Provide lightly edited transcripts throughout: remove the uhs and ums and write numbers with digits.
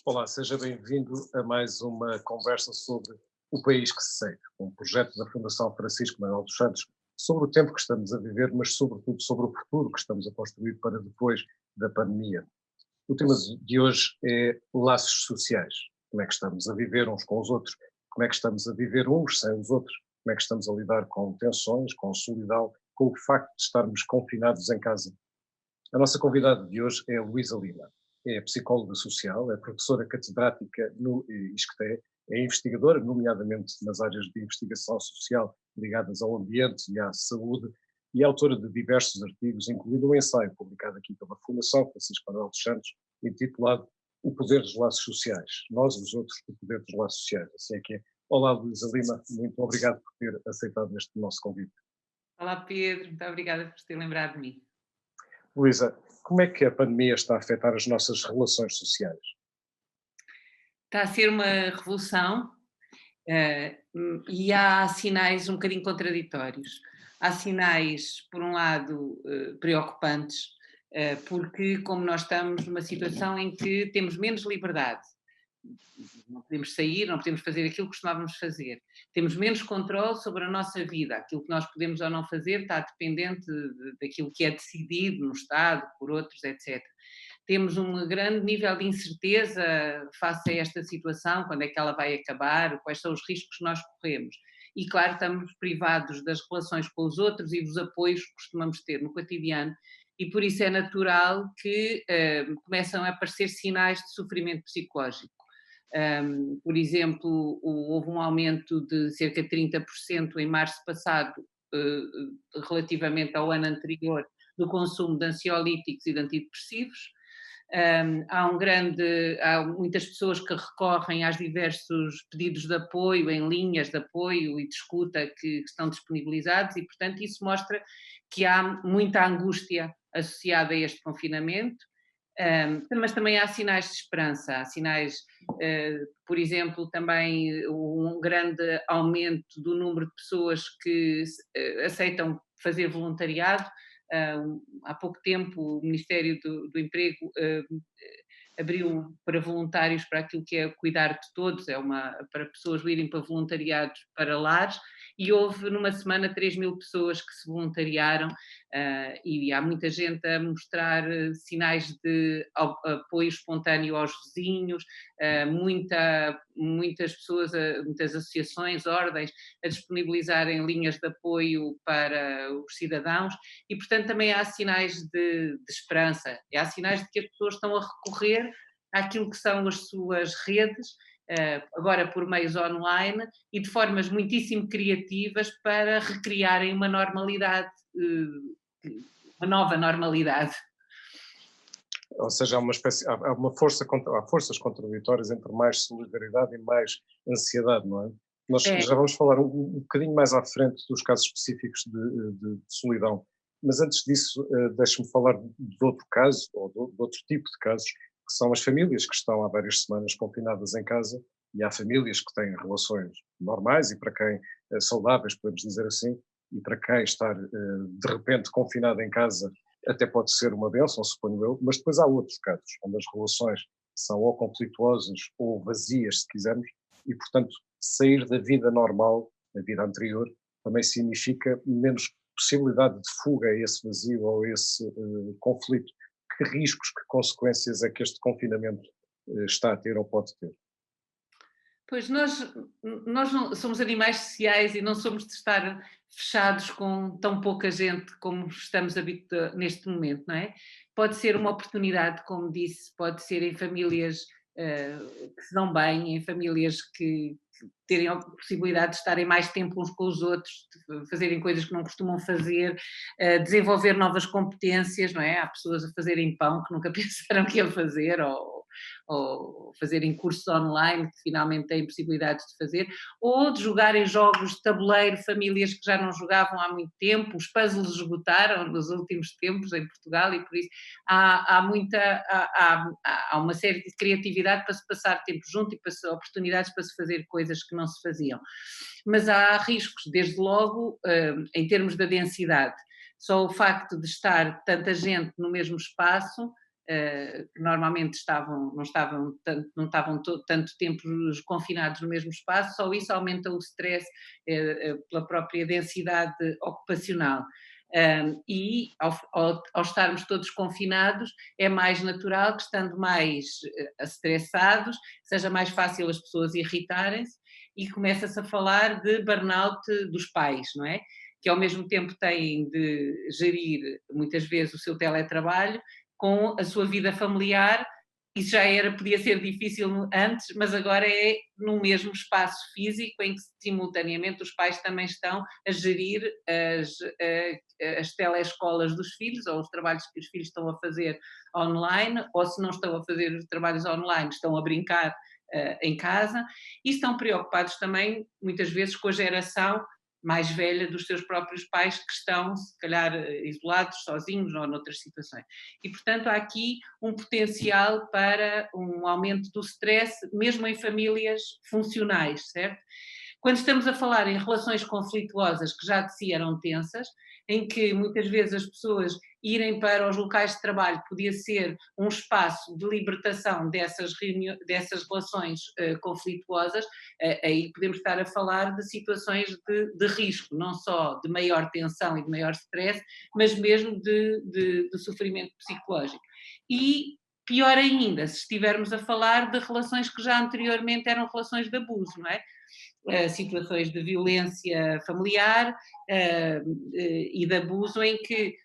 Olá, seja bem-vindo a mais uma conversa sobre o país que se segue, um projeto da Fundação Francisco Manuel dos Santos sobre o tempo que estamos a viver, mas sobretudo sobre o futuro que estamos a construir para depois da pandemia. O tema de hoje é laços sociais. Como é que estamos a viver uns com os outros? Como é que estamos a viver uns sem os outros? Como é que estamos a lidar com tensões, com solidão, com o facto de estarmos confinados em casa? A nossa convidada de hoje é a Luísa Lima. É psicóloga social, é professora catedrática no ISCTE, é investigadora, nomeadamente nas áreas de investigação social ligadas ao ambiente e à saúde, e é autora de diversos artigos, incluindo um ensaio publicado aqui pela Fundação Francisco Manuel dos Santos, intitulado O Poder dos Laços Sociais. Nós, os outros, o poder dos laços sociais. Assim é que é. Olá, Luísa Lima, muito obrigado por ter aceitado este nosso convite. Olá Pedro, muito obrigada por ter lembrado de mim. Luísa, como é que a pandemia está a afetar as nossas relações sociais? Está a ser uma revolução, e há sinais um bocadinho contraditórios. Há sinais, por um lado, preocupantes, porque como nós estamos numa situação em que temos menos liberdade, não podemos sair, não podemos fazer aquilo que costumávamos fazer, temos menos controle sobre a nossa vida, aquilo que nós podemos ou não fazer está dependente daquilo que é decidido no Estado, por outros, etc. Temos um grande nível de incerteza face a esta situação, quando é que ela vai acabar, quais são os riscos que nós corremos. E, claro, estamos privados das relações com os outros e dos apoios que costumamos ter no cotidiano, e por isso é natural que começam a aparecer sinais de sofrimento psicológico. Por exemplo, houve um aumento de cerca de 30% em março passado, relativamente ao ano anterior, do consumo de ansiolíticos e de antidepressivos. Há muitas pessoas que recorrem aos diversos pedidos de apoio, em linhas de apoio e de escuta que estão disponibilizados e, portanto, isso mostra que há muita angústia associada a este confinamento. Mas também há sinais de esperança, há sinais, por exemplo, também um grande aumento do número de pessoas que aceitam fazer voluntariado. Há pouco tempo o Ministério do Emprego abriu para voluntários para aquilo que é cuidar de todos, para pessoas irem para voluntariados para lares, e houve numa semana 3.000 pessoas que se voluntariaram, e há muita gente a mostrar sinais de apoio espontâneo aos vizinhos, muitas pessoas, muitas associações, ordens, a disponibilizarem linhas de apoio para os cidadãos, e portanto também há sinais de esperança, há sinais de que as pessoas estão a recorrer àquilo que são as suas redes, agora por meios online, e de formas muitíssimo criativas para recriarem uma normalidade, uma nova normalidade. Ou seja, há uma espécie, há uma força, há forças contraditórias entre mais solidariedade e mais ansiedade, não é? Nós É, já vamos falar um bocadinho mais à frente dos casos específicos de solidão, mas antes disso, deixe-me falar de outro caso, ou de outro tipo de casos, que são as famílias que estão há várias semanas confinadas em casa, e há famílias que têm relações normais e para quem, saudáveis, podemos dizer assim, e para quem estar de repente confinado em casa até pode ser uma bênção, suponho eu, mas depois há outros casos, onde as relações são ou conflituosas ou vazias, se quisermos, e portanto sair da vida normal, da vida anterior, também significa menos possibilidade de fuga a esse vazio ou a esse conflito. Que riscos, que consequências é que este confinamento está a ter ou pode ter? pois nós não, somos animais sociais e não somos de estar fechados com tão pouca gente como estamos neste momento, não é? Pode ser uma oportunidade, como disse, pode ser em famílias que se dão bem, em famílias que terem a possibilidade de estarem mais tempo uns com os outros, de fazerem coisas que não costumam fazer, desenvolver novas competências, não é? Há pessoas a fazerem pão que nunca pensaram que iam fazer, ou fazerem cursos online que finalmente têm possibilidades de fazer, ou de jogarem jogos de tabuleiro, famílias que já não jogavam há muito tempo, os puzzles esgotaram nos últimos tempos em Portugal, e por isso há uma série de criatividade para se passar tempo junto e oportunidades para se fazer coisas que não se faziam. Mas há riscos, desde logo, em termos da densidade. Só o facto de estar tanta gente no mesmo espaço que normalmente não estavam tanto tempo confinados no mesmo espaço, só isso aumenta o stress pela própria densidade ocupacional. E ao estarmos todos confinados, é mais natural que, estando mais estressados, seja mais fácil as pessoas irritarem-se, e começa-se a falar de burnout dos pais, não é? Que ao mesmo tempo têm de gerir muitas vezes o seu teletrabalho com a sua vida familiar. Isso já podia ser difícil antes, mas agora é no mesmo espaço físico em que simultaneamente os pais também estão a gerir as telescolas dos filhos, ou os trabalhos que os filhos estão a fazer online, ou se não estão a fazer os trabalhos online, estão a brincar em casa, e estão preocupados também muitas vezes com a geração mais velha dos seus próprios pais, que estão, se calhar, isolados, sozinhos ou noutras situações. E, portanto, há aqui um potencial para um aumento do stress, mesmo em famílias funcionais, certo? Quando estamos a falar em relações conflituosas que já de si eram tensas, em que muitas vezes as pessoas irem para os locais de trabalho podia ser um espaço de libertação dessas relações conflituosas, aí podemos estar a falar de situações de risco, não só de maior tensão e de maior stress, mas mesmo de sofrimento psicológico. E pior ainda, se estivermos a falar de relações que já anteriormente eram relações de abuso, não é? Situações de violência familiar e de abuso, em que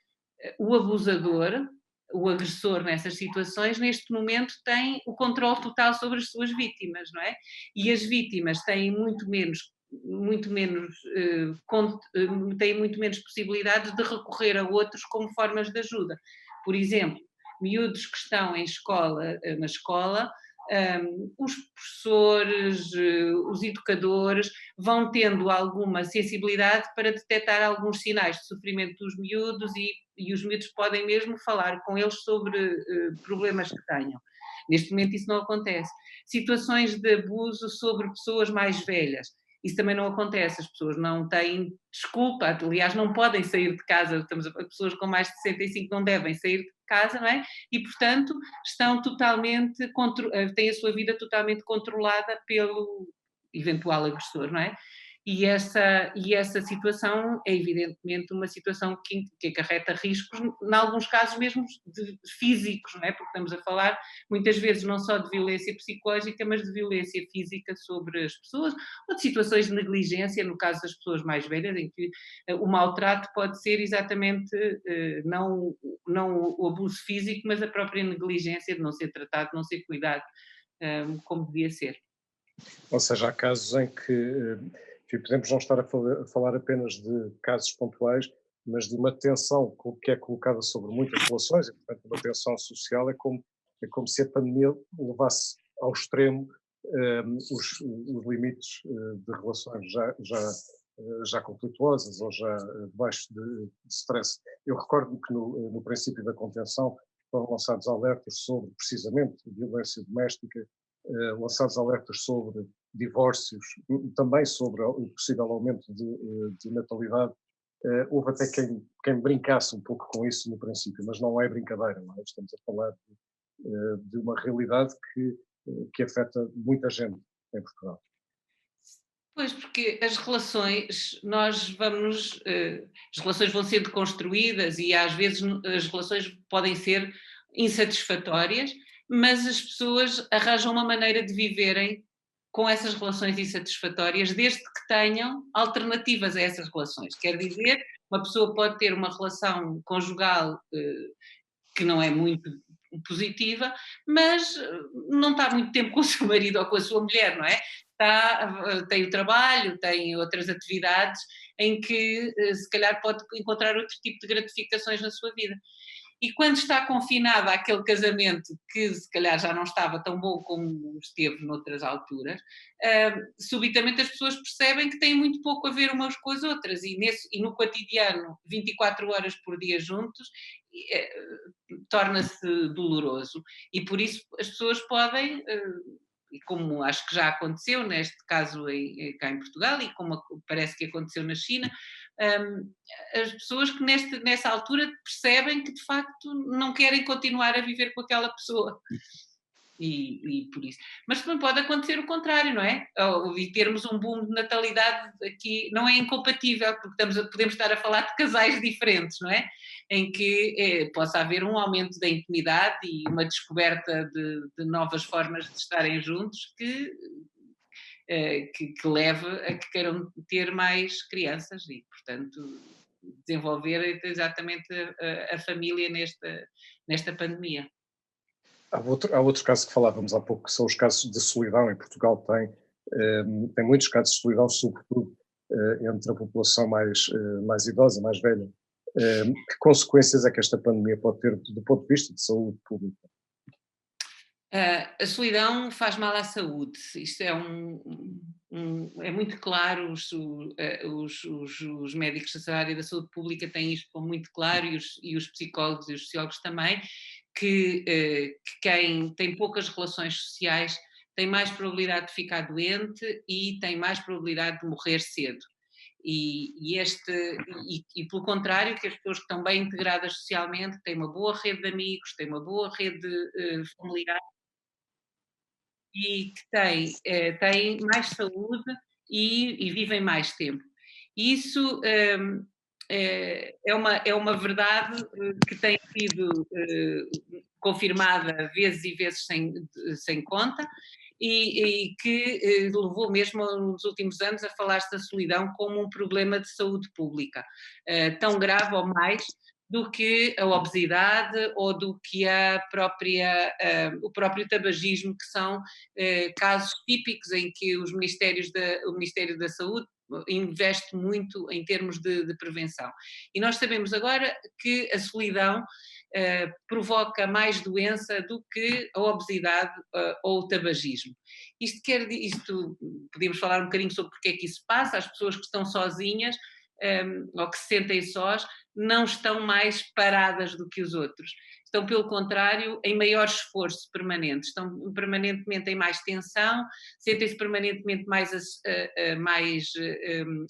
o abusador, o agressor nessas situações, neste momento tem o controle total sobre as suas vítimas, não é? E as vítimas têm têm muito menos possibilidades de recorrer a outros como formas de ajuda. Por exemplo, miúdos que estão na escola, os professores, os educadores vão tendo alguma sensibilidade para detectar alguns sinais de sofrimento dos miúdos, e os miúdos podem mesmo falar com eles sobre problemas que tenham. Neste momento isso não acontece. Situações de abuso sobre pessoas mais velhas, isso também não acontece, as pessoas não têm desculpa, aliás não podem sair de casa, pessoas com mais de 65 não devem sair de casa, não é? E portanto estão têm a sua vida totalmente controlada pelo eventual agressor, não é? E essa situação é evidentemente uma situação que acarreta riscos, em alguns casos mesmo físicos, não é? Porque estamos a falar muitas vezes não só de violência psicológica, mas de violência física sobre as pessoas, ou de situações de negligência, no caso das pessoas mais velhas, em que o maltrato pode ser exatamente não o abuso físico, mas a própria negligência de não ser tratado, não ser cuidado como devia ser. Ou seja, há casos em que, enfim, podemos não estar a falar apenas de casos pontuais, mas de uma tensão que é colocada sobre muitas relações, e portanto uma tensão social. É como se a pandemia levasse ao extremo os limites de relações já conflituosas ou já debaixo de stress. Eu recordo-me que no princípio da contenção foram lançados alertas sobre, precisamente, violência doméstica, lançados alertas sobre divórcios, também sobre o possível aumento de natalidade. Houve até quem brincasse um pouco com isso no princípio, mas não é brincadeira, não é? Estamos a falar de uma realidade que afeta muita gente em Portugal. Pois, porque as relações, as relações vão sendo construídas, e às vezes as relações podem ser insatisfatórias, mas as pessoas arranjam uma maneira de viverem com essas relações insatisfatórias, desde que tenham alternativas a essas relações. Quer dizer, uma pessoa pode ter uma relação conjugal que não é muito positiva, mas não está muito tempo com o seu marido ou com a sua mulher, não é? Tem o trabalho, tem outras atividades em que se calhar pode encontrar outro tipo de gratificações na sua vida. E quando está confinada àquele casamento que se calhar já não estava tão bom como esteve noutras alturas, subitamente as pessoas percebem que têm muito pouco a ver umas com as outras, e no cotidiano, 24 horas por dia juntos, torna-se doloroso, e por isso as pessoas podem e como acho que já aconteceu, neste caso cá em Portugal, e como parece que aconteceu na China, hum, as pessoas que nessa altura percebem que de facto não querem continuar a viver com aquela pessoa. E por isso. Mas também pode acontecer o contrário, não é? E termos um boom de natalidade aqui não é incompatível, porque podemos estar a falar de casais diferentes, não é? Em que possa haver um aumento da intimidade e uma descoberta de novas formas de estarem juntos que leve a que queiram ter mais crianças e, portanto, desenvolver exatamente a família nesta pandemia. Há outro caso que falávamos há pouco, que são os casos de solidão. Em Portugal tem muitos casos de solidão, sobretudo entre a população mais idosa, mais velha. Que consequências é que esta pandemia pode ter do ponto de vista de saúde pública? A solidão faz mal à saúde. Isto é muito claro, os médicos da área da saúde pública têm isto como muito claro, e os psicólogos e os sociólogos também, que quem tem poucas relações sociais tem mais probabilidade de ficar doente e tem mais probabilidade de morrer cedo. E pelo contrário, que as pessoas que estão bem integradas socialmente, têm uma boa rede de amigos, têm uma boa rede familiar, e que têm mais saúde e vivem mais tempo. E isso é uma verdade que tem sido confirmada vezes e vezes sem conta, e que levou mesmo nos últimos anos a falar-se da solidão como um problema de saúde pública, tão grave ou mais do que a obesidade ou do que o próprio tabagismo, que são casos típicos em que o Ministério da Saúde investe muito em termos de prevenção. E nós sabemos agora que a solidão provoca mais doença do que a obesidade ou o tabagismo. Isto podemos falar um bocadinho sobre porque é que isso passa. As pessoas que estão sozinhas ou que se sentem sós não estão mais paradas do que os outros. Estão, pelo contrário, em maior esforço permanente, estão permanentemente em mais tensão, sentem-se permanentemente mais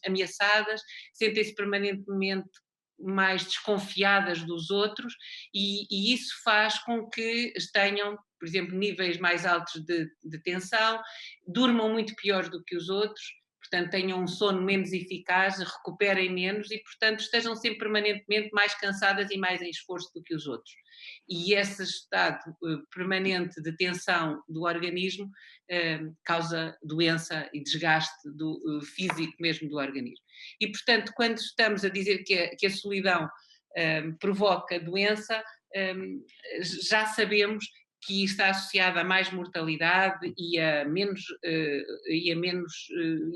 ameaçadas, sentem-se permanentemente mais desconfiadas dos outros, e isso faz com que tenham, por exemplo, níveis mais altos de tensão, durmam muito pior do que os outros, portanto tenham um sono menos eficaz, recuperem menos e, portanto, estejam sempre permanentemente mais cansadas e mais em esforço do que os outros. E esse estado permanente de tensão do organismo causa doença e desgaste físico mesmo do organismo. E, portanto, quando estamos a dizer que a solidão provoca doença, já sabemos que está associada a mais mortalidade e a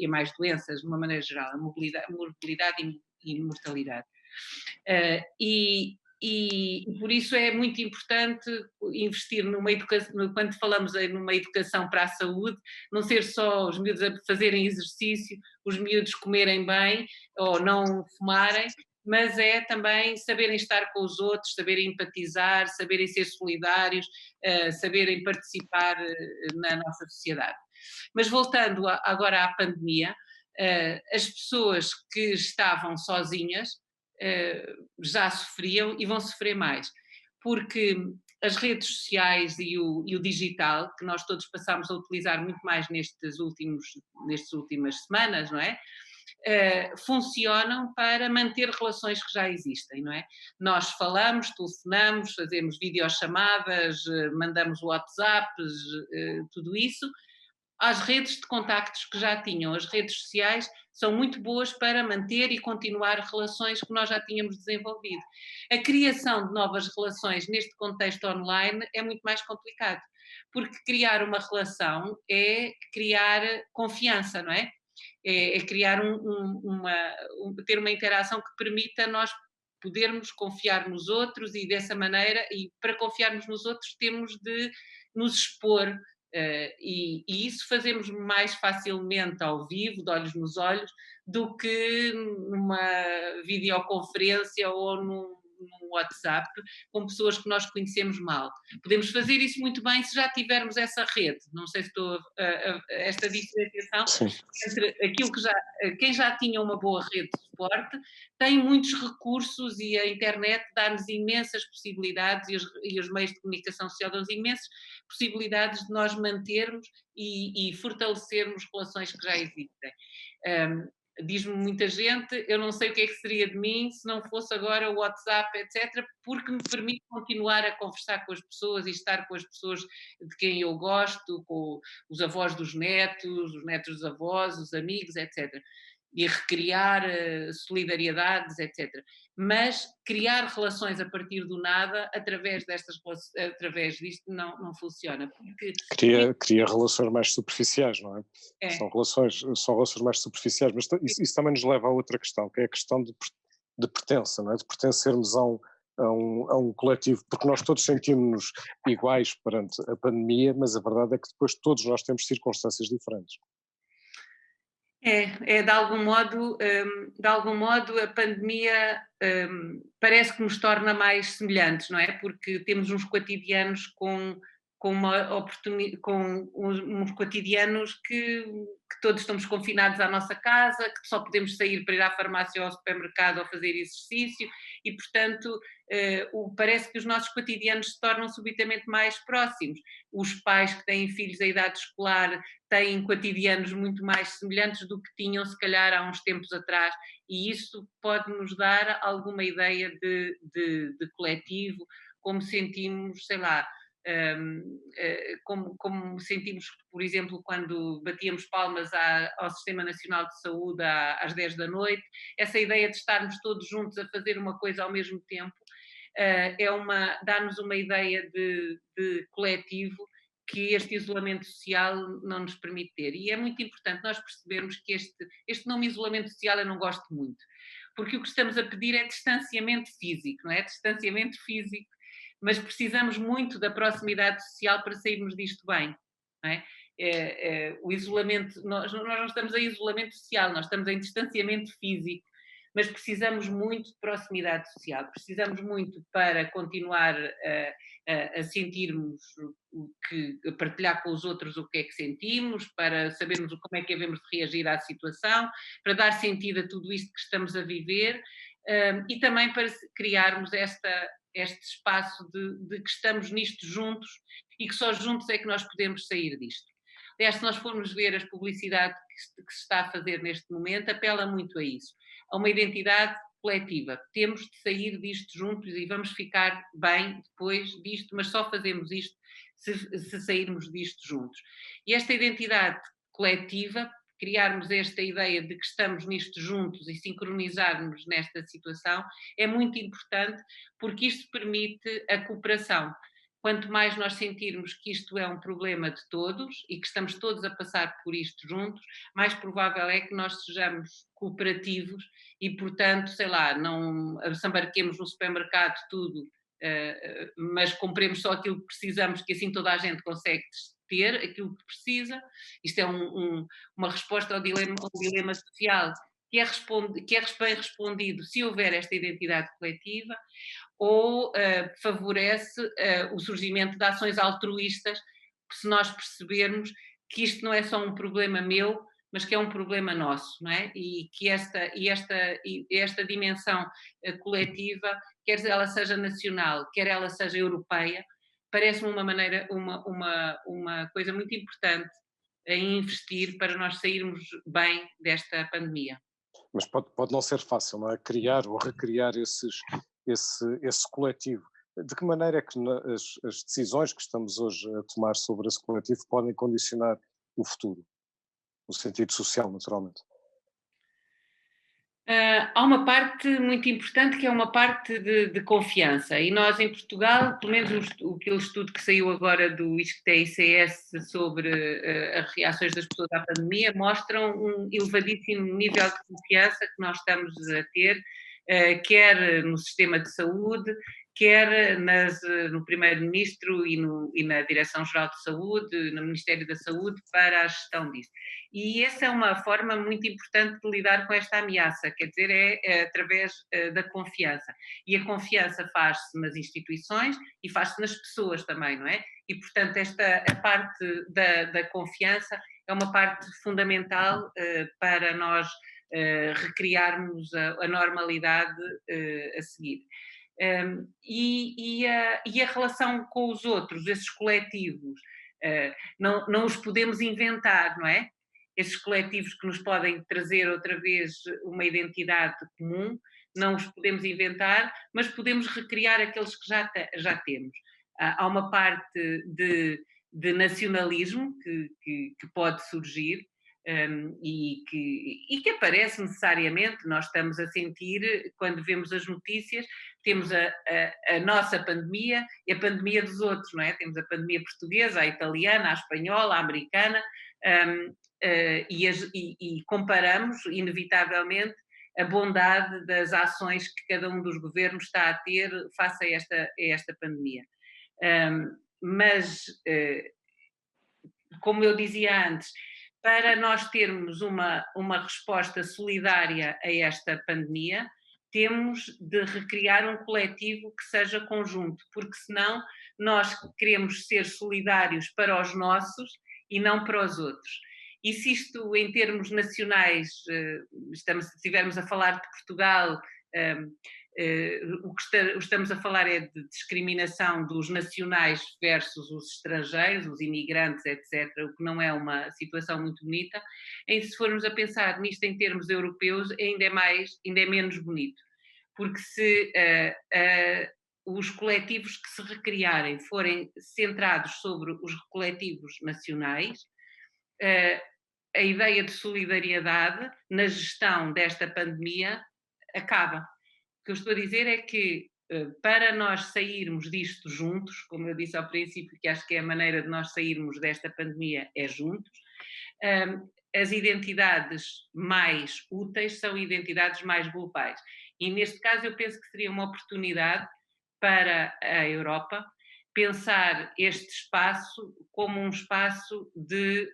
mais doenças, de uma maneira geral, a morbilidade e mortalidade. E por isso é muito importante investir numa educação, quando falamos numa educação para a saúde, não ser só os miúdos a fazerem exercício, os miúdos comerem bem ou não fumarem, mas é também saberem estar com os outros, saberem empatizar, saberem ser solidários, saberem participar na nossa sociedade. Mas voltando agora à pandemia, as pessoas que estavam sozinhas já sofriam e vão sofrer mais, porque as redes sociais e o digital, que nós todos passamos a utilizar muito mais nestas últimas semanas, não é? Funcionam para manter relações que já existem, não é? Nós falamos, telefonamos, fazemos videochamadas, mandamos WhatsApps, tudo isso. Às redes de contactos que já tinham, as redes sociais são muito boas para manter e continuar relações que nós já tínhamos desenvolvido. A criação de novas relações neste contexto online é muito mais complicado, porque criar uma relação é criar confiança, não é? É criar ter uma interação que permita nós podermos confiar nos outros, e dessa maneira, e para confiarmos nos outros temos de nos expor, e isso fazemos mais facilmente ao vivo, de olhos nos olhos, do que numa videoconferência ou no WhatsApp com pessoas que nós conhecemos mal. Podemos fazer isso muito bem se já tivermos essa rede. Não sei se estou esta diferenciação entre aquilo que quem já tinha uma boa rede de suporte tem muitos recursos e a internet dá-nos imensas possibilidades e os meios de comunicação social dão-nos imensas possibilidades de nós mantermos e fortalecermos relações que já existem. Diz-me muita gente, eu não sei o que é que seria de mim se não fosse agora o WhatsApp, etc., porque me permite continuar a conversar com as pessoas e estar com as pessoas de quem eu gosto, com os avós dos netos, os netos dos avós, os amigos, etc. E recriar solidariedades, etc. Mas criar relações a partir do nada, através disto, não funciona. Porque cria relações mais superficiais, não é? São relações mais superficiais, mas isso também nos leva a outra questão, que é a questão de pertença, não é? De pertencermos a um coletivo, porque nós todos sentimos-nos iguais perante a pandemia, mas a verdade é que depois todos nós temos circunstâncias diferentes. De algum modo a pandemia parece que nos torna mais semelhantes, não é? Porque temos uns cotidianos com uns cotidianos que todos estamos confinados à nossa casa, que só podemos sair para ir à farmácia ou ao supermercado ou fazer exercício e, portanto, parece que os nossos cotidianos se tornam subitamente mais próximos. Os pais que têm filhos em idade escolar têm cotidianos muito mais semelhantes do que tinham, se calhar, há uns tempos atrás, e isso pode nos dar alguma ideia de coletivo, como sentimos, sei lá, como sentimos, por exemplo, quando batíamos palmas ao Sistema Nacional de Saúde às 10 da noite, essa ideia de estarmos todos juntos a fazer uma coisa ao mesmo tempo, dá-nos uma ideia de coletivo que este isolamento social não nos permite ter. E é muito importante nós percebermos que este nome isolamento social eu não gosto muito, porque o que estamos a pedir é distanciamento físico, não é? Distanciamento físico, mas precisamos muito da proximidade social para sairmos disto bem, não é? O isolamento, nós não estamos em isolamento social, nós estamos em distanciamento físico, mas precisamos muito de proximidade social, precisamos muito para continuar a sentirmos a partilhar com os outros o que é que sentimos, para sabermos como é que devemos reagir à situação, para dar sentido a tudo isto que estamos a viver, e também para criarmos este espaço de que estamos nisto juntos e que só juntos é que nós podemos sair disto. Aliás, se nós formos ver as publicidades que se está a fazer neste momento, apela muito a isso, a uma identidade coletiva. Temos de sair disto juntos e vamos ficar bem depois disto, mas só fazemos isto se sairmos disto juntos. E esta identidade coletiva, criarmos esta ideia de que estamos nisto juntos e sincronizarmos nesta situação, é muito importante porque isto permite a cooperação. Quanto mais nós sentirmos que isto é um problema de todos e que estamos todos a passar por isto juntos, mais provável é que nós sejamos cooperativos e, portanto, sei lá, não desembarquemos no supermercado tudo, mas compremos só aquilo que precisamos, que assim toda a gente consegue ter aquilo que precisa. Isto é uma resposta ao dilema social que é bem respondido se houver esta identidade coletiva, ou favorece o surgimento de ações altruístas, se nós percebermos que isto não é só um problema meu, mas que é um problema nosso, não é? E que esta dimensão coletiva, quer ela seja nacional, quer ela seja europeia, parece-me uma coisa muito importante a investir para nós sairmos bem desta pandemia. Mas pode não ser fácil, não é? Criar ou recriar esse coletivo. De que maneira é que as decisões que estamos hoje a tomar sobre esse coletivo podem condicionar o futuro, no sentido social, naturalmente? Há uma parte muito importante que é uma parte de confiança, e nós em Portugal, pelo menos aquele estudo que saiu agora do ISCTE-ICS sobre as reações das pessoas à pandemia, mostram um elevadíssimo nível de confiança que nós estamos a ter, quer no sistema de saúde, quer no Primeiro-Ministro e na Direção-Geral de Saúde, no Ministério da Saúde, para a gestão disso. E essa é uma forma muito importante de lidar com esta ameaça, quer dizer, é através da confiança. E a confiança faz-se nas instituições e faz-se nas pessoas também, não é? E, portanto, a parte da confiança é uma parte fundamental para nós recriarmos a normalidade a seguir. E a relação com os outros, esses coletivos, não os podemos inventar, não é? Esses coletivos que nos podem trazer outra vez uma identidade comum, não os podemos inventar, mas podemos recriar aqueles que já temos. Há uma parte de nacionalismo que pode surgir, e que aparece necessariamente, nós estamos a sentir, quando vemos as notícias, temos a nossa pandemia e a pandemia dos outros, não é? Temos a pandemia portuguesa, a italiana, a espanhola, a americana, e comparamos, inevitavelmente, a bondade das ações que cada um dos governos está a ter face a esta pandemia. Mas, como eu dizia antes, para nós termos uma resposta solidária a esta pandemia, temos de recriar um coletivo que seja conjunto, porque senão nós queremos ser solidários para os nossos e não para os outros. E se isto, em termos nacionais, se estivermos a falar de Portugal, o que estamos a falar é de discriminação dos nacionais versus os estrangeiros, os imigrantes, etc., o que não é uma situação muito bonita. Se formos a pensar nisto em termos europeus, ainda é menos bonito, porque se os coletivos que se recriarem forem centrados sobre os coletivos nacionais, a ideia de solidariedade na gestão desta pandemia acaba. O que eu estou a dizer é que, para nós sairmos disto juntos, como eu disse ao princípio, que acho que é a maneira de nós sairmos desta pandemia é juntos, as identidades mais úteis são identidades mais globais. E neste caso eu penso que seria uma oportunidade para a Europa pensar este espaço como um espaço de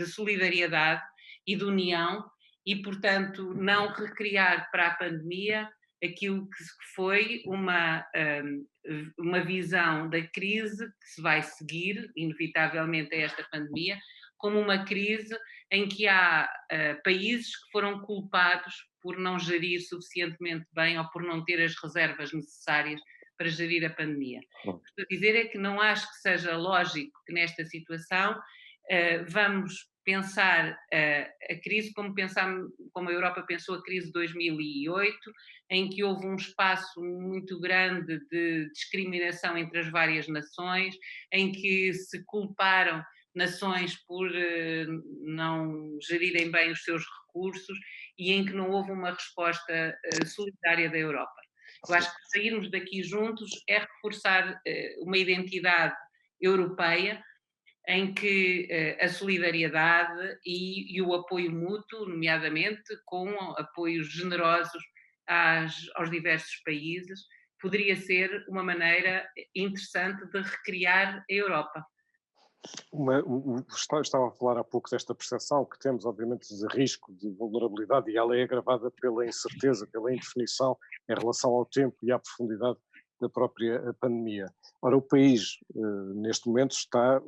solidariedade e de união e, portanto, não recriar para a pandemia aquilo que foi uma visão da crise que se vai seguir, inevitavelmente, a esta pandemia, como uma crise em que há países que foram culpados por não gerir suficientemente bem ou por não ter as reservas necessárias para gerir a pandemia. O que estou a dizer é que não acho que seja lógico que nesta situação vamos pensar a crise como a Europa pensou a crise de 2008, em que houve um espaço muito grande de discriminação entre as várias nações, em que se culparam nações por não gerirem bem os seus recursos e em que não houve uma resposta solidária da Europa. Eu acho que sairmos daqui juntos é reforçar uma identidade europeia em que a solidariedade e o apoio mútuo, nomeadamente com apoios generosos aos diversos países, poderia ser uma maneira interessante de recriar a Europa. Estava a falar há pouco desta percepção que temos, obviamente, de risco, de vulnerabilidade, e ela é agravada pela incerteza, pela indefinição em relação ao tempo e à profundidade da própria pandemia. Ora, o país, neste momento, está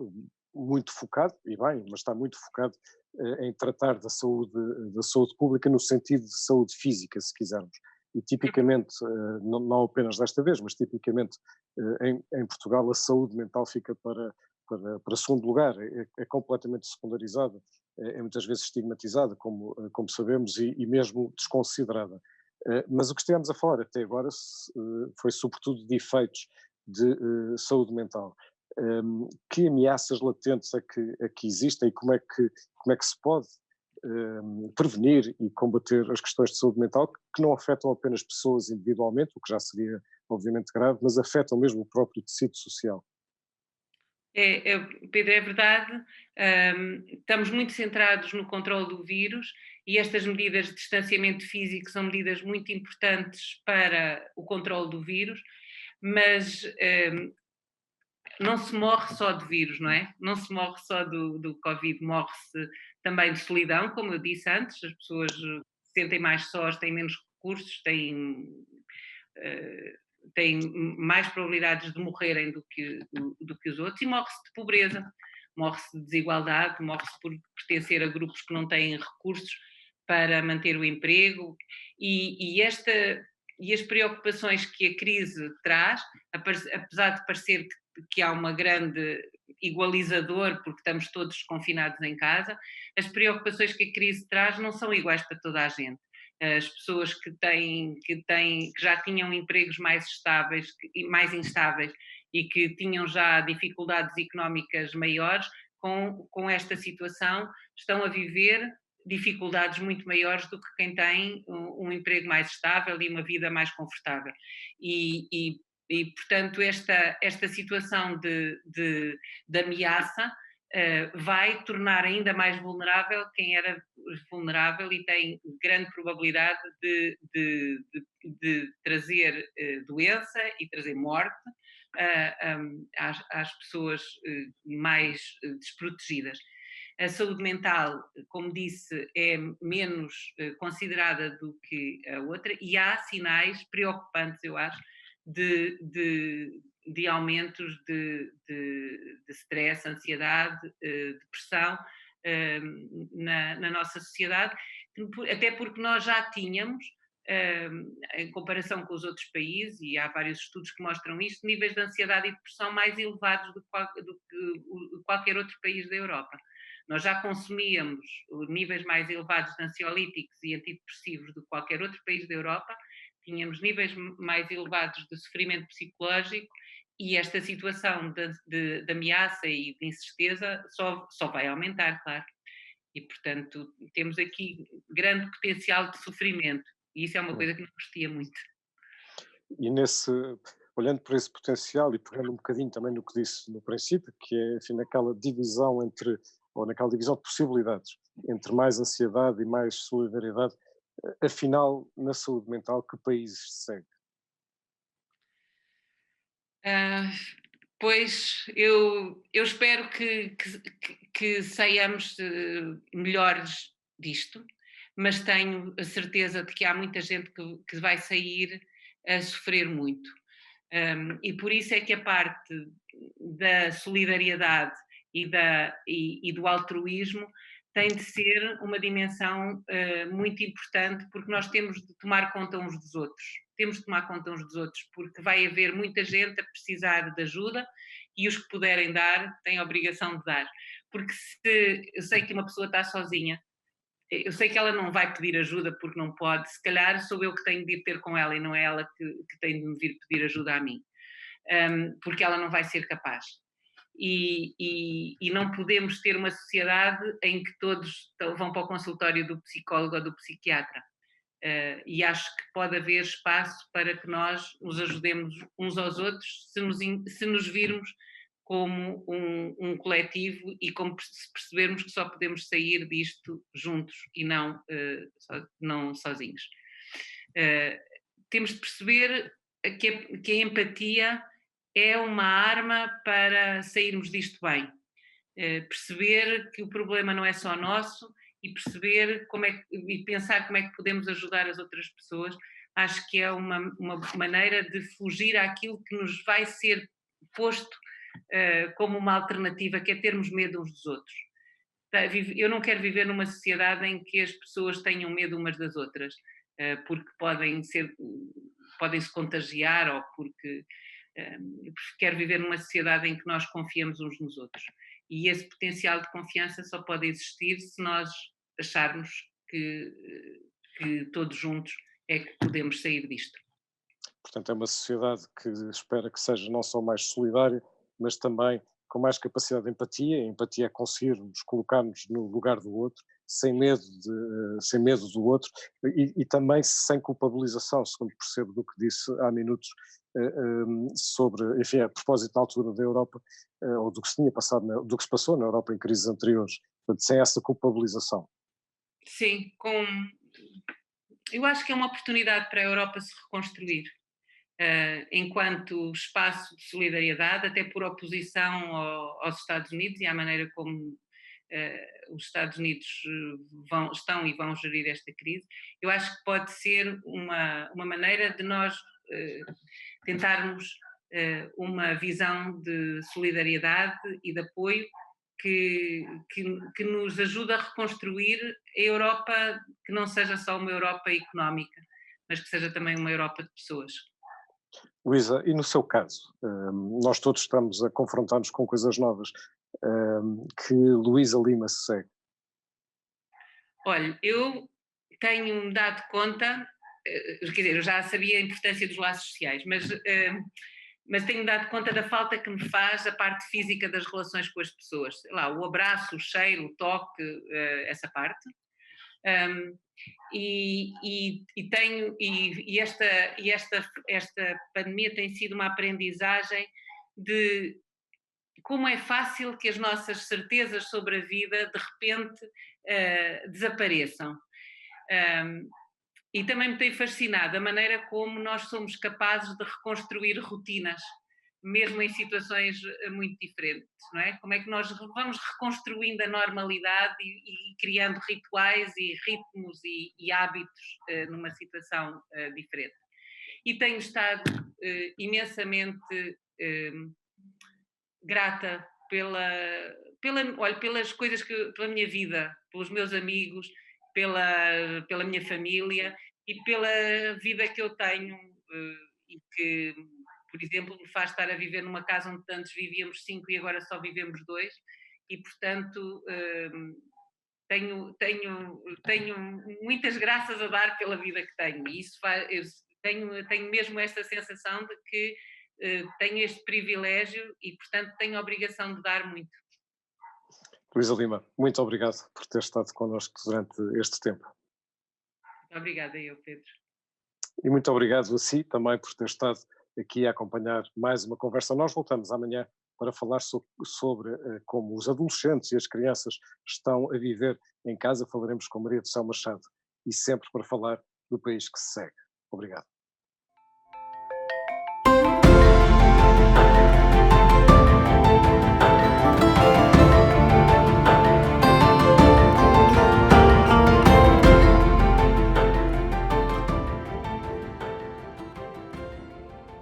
muito focado, e bem, mas está muito focado em tratar da saúde pública no sentido de saúde física, se quisermos. E tipicamente, não apenas desta vez, mas tipicamente em Portugal, a saúde mental fica para segundo lugar, é completamente secundarizada, é muitas vezes estigmatizada, como sabemos, e mesmo desconsiderada. Mas o que estivemos a falar até agora foi sobretudo de efeitos de saúde mental. Que ameaças latentes é que existem e como é que se pode prevenir e combater as questões de saúde mental que não afetam apenas pessoas individualmente, o que já seria obviamente grave, mas afetam mesmo o próprio tecido social? Pedro, é verdade, estamos muito centrados no controle do vírus e estas medidas de distanciamento físico são medidas muito importantes para o controle do vírus, mas não se morre só de vírus, não é? Não se morre só do Covid, morre-se também de solidão, como eu disse antes, as pessoas se sentem mais sós, têm menos recursos, têm mais probabilidades de morrerem do que os outros, e morre-se de pobreza, morre-se de desigualdade, morre-se por pertencer a grupos que não têm recursos para manter o emprego, e as preocupações que a crise traz, apesar de parecer que há uma grande igualizador, porque estamos todos confinados em casa, as preocupações que a crise traz não são iguais para toda a gente. As pessoas que já tinham empregos mais estáveis e mais instáveis e que tinham já dificuldades económicas maiores, com esta situação estão a viver dificuldades muito maiores do que quem tem um emprego mais estável e uma vida mais confortável. E portanto, esta situação de ameaça vai tornar ainda mais vulnerável quem era vulnerável e tem grande probabilidade de trazer doença e trazer morte às pessoas mais desprotegidas. A saúde mental, como disse, é menos considerada do que a outra, e há sinais preocupantes, eu acho, de aumentos de stress, ansiedade, depressão na nossa sociedade, até porque nós já tínhamos, em comparação com os outros países, e há vários estudos que mostram isto, níveis de ansiedade e depressão mais elevados do que qualquer outro país da Europa. Nós já consumíamos níveis mais elevados de ansiolíticos e antidepressivos do que qualquer outro país da Europa, tínhamos níveis mais elevados de sofrimento psicológico, e esta situação de ameaça e de incerteza só vai aumentar, claro. E, portanto, temos aqui grande potencial de sofrimento, e isso é uma coisa que não gostia muito. E olhando por esse potencial e pegando um bocadinho também no que disse no princípio, que é, enfim, naquela divisão naquela divisão de possibilidades entre mais ansiedade e mais solidariedade, afinal, na saúde mental, que países se segue? Pois, eu espero que saiamos melhores disto, mas tenho a certeza de que há muita gente que vai sair a sofrer muito. E por isso é que a parte da solidariedade e do altruísmo tem de ser uma dimensão muito importante, porque nós temos de tomar conta uns dos outros. Temos de tomar conta uns dos outros, porque vai haver muita gente a precisar de ajuda, e os que puderem dar têm a obrigação de dar. Porque se eu sei que uma pessoa está sozinha, eu sei que ela não vai pedir ajuda porque não pode, se calhar sou eu que tenho de ir ter com ela e não é ela que tem de me vir pedir ajuda a mim, porque ela não vai ser capaz. E não podemos ter uma sociedade em que todos vão para o consultório do psicólogo ou do psiquiatra. E acho que pode haver espaço para que nós nos ajudemos uns aos outros, se nos virmos como um coletivo e como se percebermos que só podemos sair disto juntos e não sozinhos. Temos de perceber que a empatia é uma arma para sairmos disto bem. Perceber que o problema não é só nosso e perceber e pensar como é que podemos ajudar as outras pessoas, acho que é uma maneira de fugir àquilo que nos vai ser posto como uma alternativa, que é termos medo uns dos outros. Eu não quero viver numa sociedade em que as pessoas tenham medo umas das outras, porque podem se contagiar, ou porque quero viver numa sociedade em que nós confiamos uns nos outros. E esse potencial de confiança só pode existir se nós acharmos que todos juntos é que podemos sair disto. Portanto, é uma sociedade que espera que seja não só mais solidária, mas também com mais capacidade de empatia. A empatia é conseguirmos colocar-nos no lugar do outro, sem medo do outro, e também sem culpabilização, segundo percebo do que disse há minutos, sobre, enfim, a propósito da altura da Europa, ou do que se tinha passado, do que se passou na Europa em crises anteriores, portanto, sem essa culpabilização. Sim, eu acho que é uma oportunidade para a Europa se reconstruir. enquanto espaço de solidariedade, até por oposição aos Estados Unidos e à maneira como os Estados Unidos estão e vão gerir esta crise. Eu acho que pode ser uma maneira de nós tentarmos uma visão de solidariedade e de apoio que nos ajuda a reconstruir a Europa, que não seja só uma Europa económica, mas que seja também uma Europa de pessoas. Luísa, e no seu caso, nós todos estamos a confrontar-nos com coisas novas. Que Luísa Lima se segue? Olha, eu tenho-me dado conta, quer dizer, eu já sabia a importância dos laços sociais, mas tenho-me dado conta da falta que me faz a parte física das relações com as pessoas. Sei lá, o abraço, o cheiro, o toque, essa parte. Esta pandemia tem sido uma aprendizagem de como é fácil que as nossas certezas sobre a vida de repente desapareçam. E também me tem fascinado a maneira como nós somos capazes de reconstruir rotinas, mesmo em situações muito diferentes, não é? Como é que nós vamos reconstruindo a normalidade e criando rituais e ritmos e hábitos numa situação diferente. E tenho estado imensamente grata pelas coisas pela minha vida, pelos meus amigos, pela minha família e pela vida que eu tenho e que, por exemplo, me faz estar a viver numa casa onde antes vivíamos 5 e agora só vivemos 2 e, portanto, tenho muitas graças a dar pela vida que tenho e isso tenho mesmo esta sensação de que tenho este privilégio e, portanto, tenho a obrigação de dar muito. Luísa Lima, muito obrigado por ter estado connosco durante este tempo. Muito obrigada, Pedro. E muito obrigado a si também por ter estado aqui a acompanhar mais uma conversa. Nós voltamos amanhã para falar sobre como os adolescentes e as crianças estão a viver em casa. Falaremos com Maria do Céu Machado e sempre para falar do país que se segue. Obrigado.